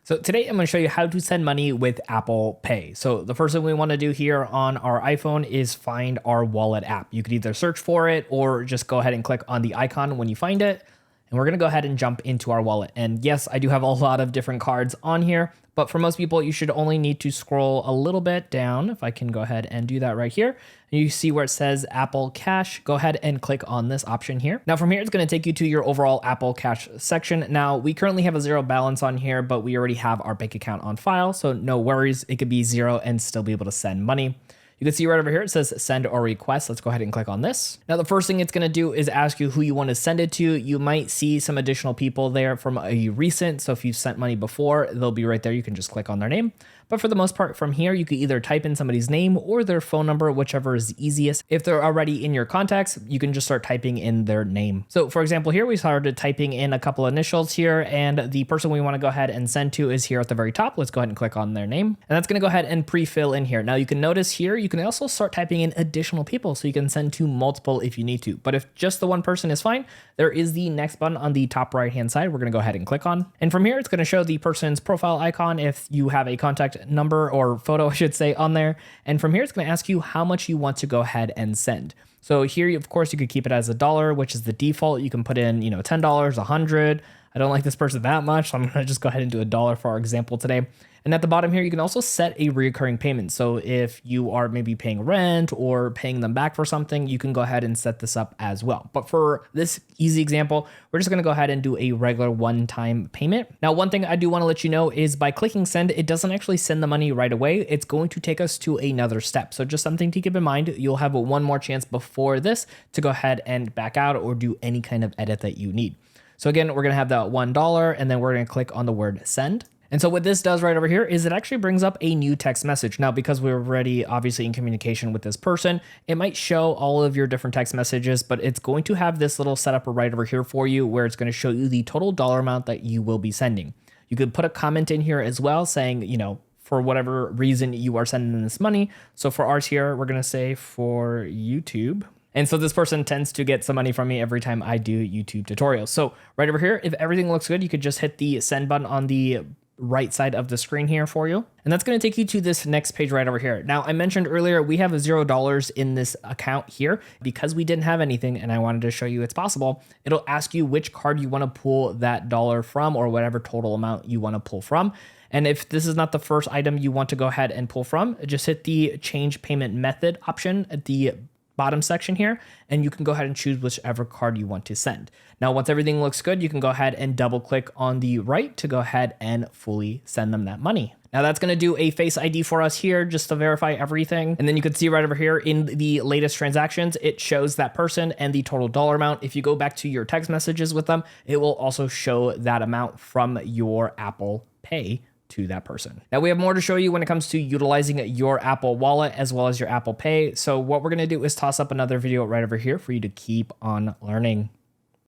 So today I'm going to show you how to send money with Apple Pay. So the first thing we want to do here on our iPhone is find our wallet app. You could either search for it or just go ahead and click on the icon when you find it. And we're going to go ahead and jump into our wallet. And yes, I do have a lot of different cards on here, but for most people, you should only need to scroll a little bit down. If I can go ahead and do that right here. And you see where it says Apple Cash, go ahead and click on this option here. Now from here, it's going to take you to your overall Apple Cash section. Now we currently have a zero balance on here, but we already have our bank account on file. So no worries, it could be zero and still be able to send money. You can see right over here, it says send or request. Let's go ahead and click on this. Now, the first thing it's going to do is ask you who you want to send it to. You might see some additional people there from a recent. So if you've sent money before, they'll be right there. You can just click on their name. But for the most part from here, you can either type in somebody's name or their phone number, whichever is easiest. If they're already in your contacts, you can just start typing in their name. So for example, here we started typing in a couple initials here, and the person we want to go ahead and send to is here at the very top. Let's go ahead and click on their name. And that's going to go ahead and pre-fill in here. Now you can notice here, you can also start typing in additional people. So you can send to multiple if you need to. But if just the one person is fine, there is the next button on the top right-hand side. We're going to go ahead and click on. And from here, it's going to show the person's profile icon if you have a contact number or photo, I should say, on there. And from here, it's going to ask you how much you want to go ahead and send. So here, of course, you could keep it as $1, which is the default. You can put in, $10, $100. I don't like this person that much, so I'm going to just go ahead and do $1 for our example today. And at the bottom here, you can also set a recurring payment. So if you are maybe paying rent or paying them back for something, you can go ahead and set this up as well. But for this easy example, we're just going to go ahead and do a regular one-time payment. Now, one thing I do want to let you know is by clicking send, it doesn't actually send the money right away. It's going to take us to another step. So just something to keep in mind, you'll have one more chance before this to go ahead and back out or do any kind of edit that you need. So again, we're going to have that $1 and then we're going to click on the word send. And so what this does right over here is it actually brings up a new text message. Now, because we're already obviously in communication with this person, it might show all of your different text messages, but it's going to have this little setup right over here for you where it's going to show you the total dollar amount that you will be sending. You could put a comment in here as well saying, for whatever reason you are sending this money. So for ours here, we're going to say for YouTube. And so this person tends to get some money from me every time I do YouTube tutorials. So right over here, if everything looks good, you could just hit the send button on the right side of the screen here for you. And that's going to take you to this next page right over here. Now, I mentioned earlier, we have $0 in this account here because we didn't have anything and I wanted to show you it's possible. It'll ask you which card you want to pull that dollar from or whatever total amount you want to pull from. And if this is not the first item you want to go ahead and pull from, just hit the change payment method option at the bottom section here, and you can go ahead and choose whichever card you want to send. Now, once everything looks good, you can go ahead and double click on the right to go ahead and fully send them that money. Now that's going to do a Face ID for us here just to verify everything. And then you can see right over here in the latest transactions, it shows that person and the total dollar amount. If you go back to your text messages with them, it will also show that amount from your Apple Pay to that person. Now we have more to show you when it comes to utilizing your Apple Wallet as well as your Apple Pay. So what we're going to do is toss up another video right over here for you to keep on learning.